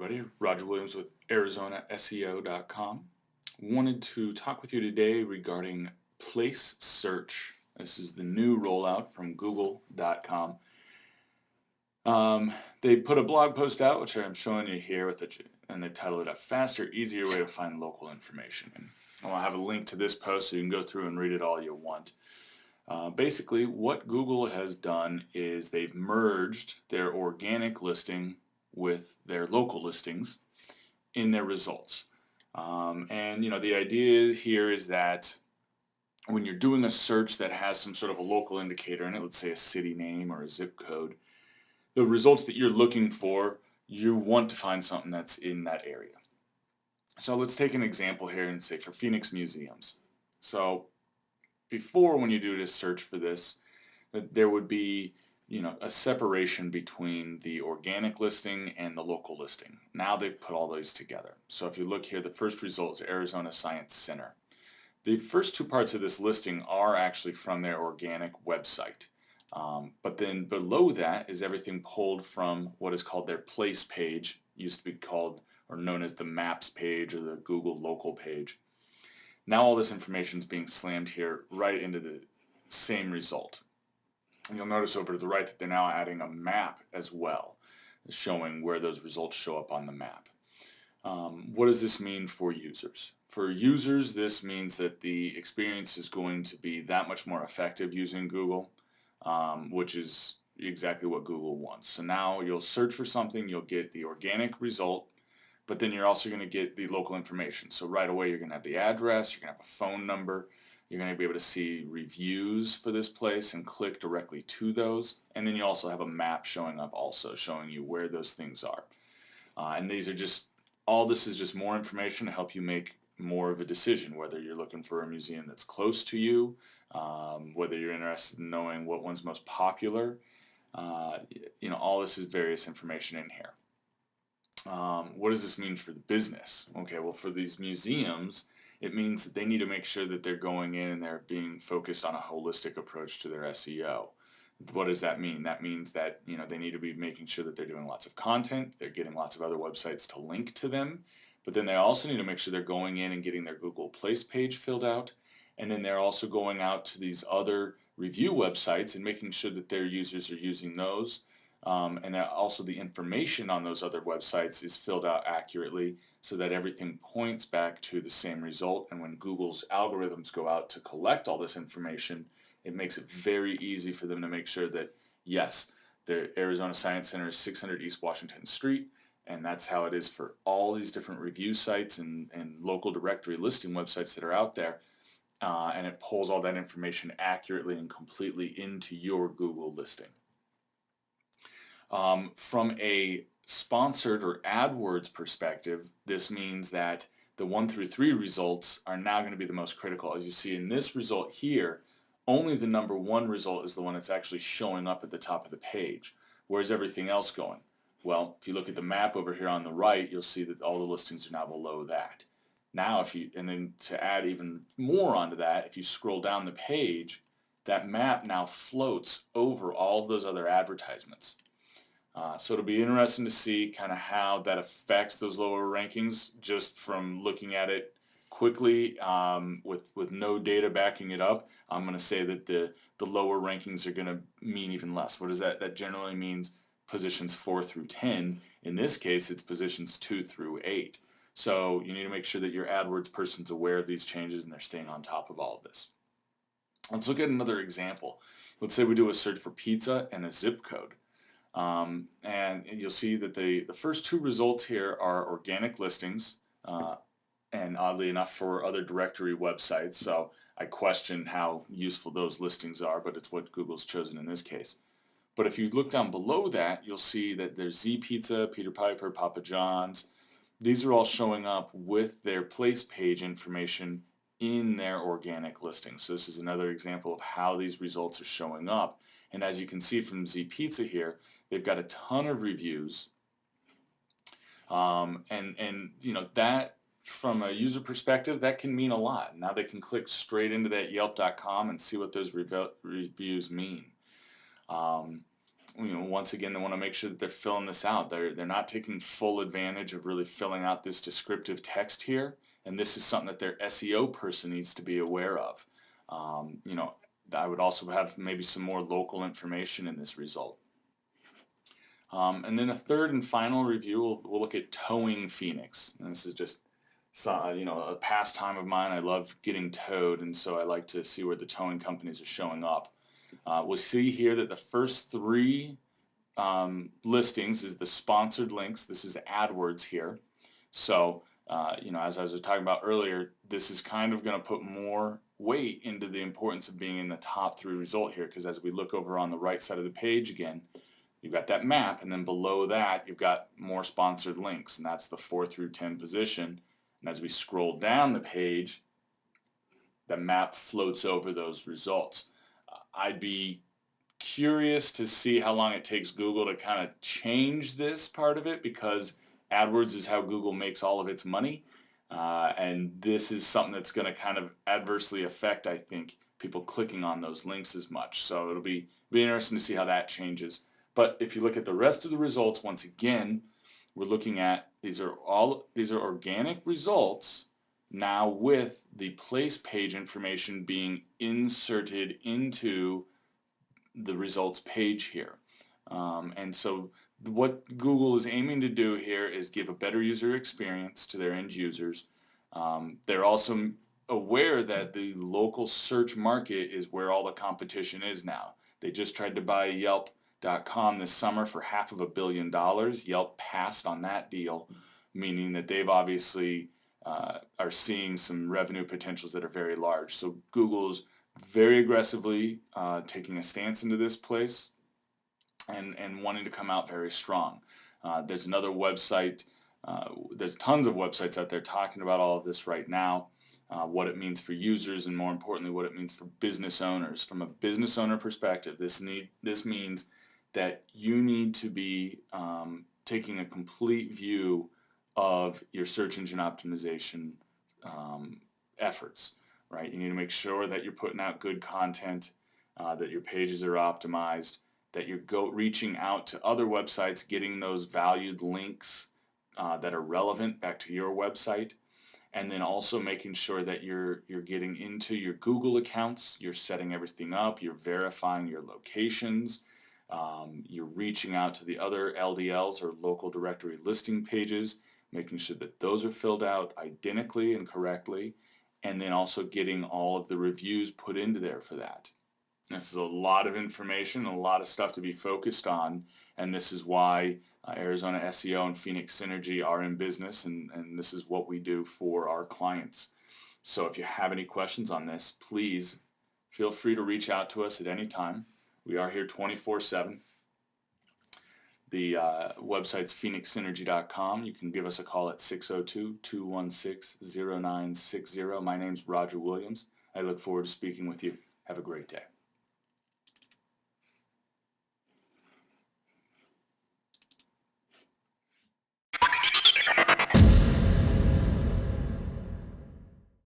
everybody. Roger Williams with ArizonaSEO.com. Wanted to talk with you today regarding place search. This is the new rollout from Google.com. They put a blog post out, which I'm showing you here, and they titled it "A Faster, Easier Way to Find Local Information." And I'll have a link to this post so you can go through and read it all you want. Basically, what Google has done is they've merged their organic listing with their local listings in their results. And the idea here is that when you're doing a search that has some sort of a local indicator in it, let's say a city name or a zip code, the results that you're looking for, you want to find something that's in that area. So let's take an example here and say for Phoenix museums. So before, when you do this search for this, there would be a separation between the organic listing and the local listing. Now they've put all those together. So if you look here, the first result is Arizona Science Center. The first two parts of this listing are actually from their organic website. But then below that is everything pulled from what is called their place page, used to be called or known as the Maps page or the Google local page. Now all this information is being slammed here right into the same result. And you'll notice over to the right that they're now adding a map as well, showing where those results show up on the map. What does this mean for users? For users, this means that the experience is going to be that much more effective using Google, which is exactly what Google wants. So now you'll search for something, you'll get the organic result, but then you're also going to get the local information. So right away you're going to have the address, you're going to have a phone number, you're going to be able to see reviews for this place and click directly to those. And then you also have a map showing up also, showing you where those things are. And these are all this is just more information to help you make more of a decision, whether you're looking for a museum that's close to you, whether you're interested in knowing what one's most popular. All this is various information in here. What does this mean for the business? Okay, well, for these museums, it means that they need to make sure that they're going in and they're being focused on a holistic approach to their SEO. What does that mean? That means that they need to be making sure that they're doing lots of content, they're getting lots of other websites to link to them, but then they also need to make sure they're going in and getting their Google Place page filled out, and then they're also going out to these other review websites and making sure that their users are using those. And also the information on those other websites is filled out accurately so that everything points back to the same result. And when Google's algorithms go out to collect all this information, it makes it very easy for them to make sure that, yes, the Arizona Science Center is 600 East Washington Street, and that's how it is for all these different review sites and local directory listing websites that are out there. And it pulls all that information accurately and completely into your Google listing. From a sponsored or AdWords perspective, this means that the 1 through 3 results are now going to be the most critical. As you see in this result here, only the number 1 result is the one that's actually showing up at the top of the page. Where's everything else going? Well, if you look at the map over here on the right, you'll see that all the listings are now below that. Now, and then to add even more onto that, if you scroll down the page, that map now floats over all of those other advertisements. So it'll be interesting to see kind of how that affects those lower rankings just from looking at it quickly with no data backing it up. I'm going to say that the lower rankings are going to mean even less. What does that? That generally means positions 4 through 10. In this case, it's positions 2 through 8. So you need to make sure that your AdWords person's aware of these changes and they're staying on top of all of this. Let's look at another example. Let's say we do a search for pizza and a zip code. And you'll see that the first 2 results here are organic listings, and oddly enough for other directory websites, so I question how useful those listings are, but it's what Google's chosen in this case. But if you look down below that, you'll see that there's Z Pizza, Peter Piper, Papa John's. These are all showing up with their place page information in their organic listing. So this is another example of how these results are showing up. And as you can see from Z Pizza here, they've got a ton of reviews, and that from a user perspective, that can mean a lot. Now they can click straight into that Yelp.com and see what those reviews mean. once again, they want to make sure that they're filling this out. They're not taking full advantage of really filling out this descriptive text here, and this is something that their SEO person needs to be aware of. I would also have maybe some more local information in this result. And then a third and final review, we'll look at towing Phoenix. And this is just a pastime of mine. I love getting towed, and so I like to see where the towing companies are showing up. We'll see here that the first three listings is the sponsored links. This is AdWords here. So, as I was talking about earlier, this is kind of going to put more weight into the importance of being in the top three result here, because as we look over on the right side of the page again, you've got that map, and then below that you've got more sponsored links, and that's the 4 through 10 position. And as we scroll down the page, the map floats over those results. I'd be curious to see how long it takes Google to kind of change this part of it, because AdWords is how Google makes all of its money. And this is something that's going to kind of adversely affect, I think, people clicking on those links as much. So it'll be interesting to see how that changes. But if you look at the rest of the results, once again, we're looking at these are organic results now with the place page information being inserted into the results page here. And so what Google is aiming to do here is give a better user experience to their end users. They're also aware that the local search market is where all the competition is now. They just tried to buy Yelp.com this summer for $500 million. Yelp passed on that deal, meaning that they've obviously are seeing some revenue potentials that are very large. So Google's very aggressively taking a stance into this place and wanting to come out very strong. There's another website, there's tons of websites out there talking about all of this right now, what it means for users, and more importantly, what it means for business owners. From a business owner perspective, this means that you need to be taking a complete view of your search engine optimization efforts. Right? You need to make sure that you're putting out good content, that your pages are optimized, that you're reaching out to other websites, getting those valued links that are relevant back to your website, and then also making sure that you're getting into your Google accounts, you're setting everything up, you're verifying your locations, you're reaching out to the other LDLs or local directory listing pages, making sure that those are filled out identically and correctly, and then also getting all of the reviews put into there for that. This is a lot of information, a lot of stuff to be focused on, and this is why Arizona SEO and Phoenix Synergy are in business, and this is what we do for our clients. So if you have any questions on this, please feel free to reach out to us at any time. We are here 24/7. The website's phoenixsynergy.com. You can give us a call at 602-216-0960. My name's Roger Williams. I look forward to speaking with you. Have a great day.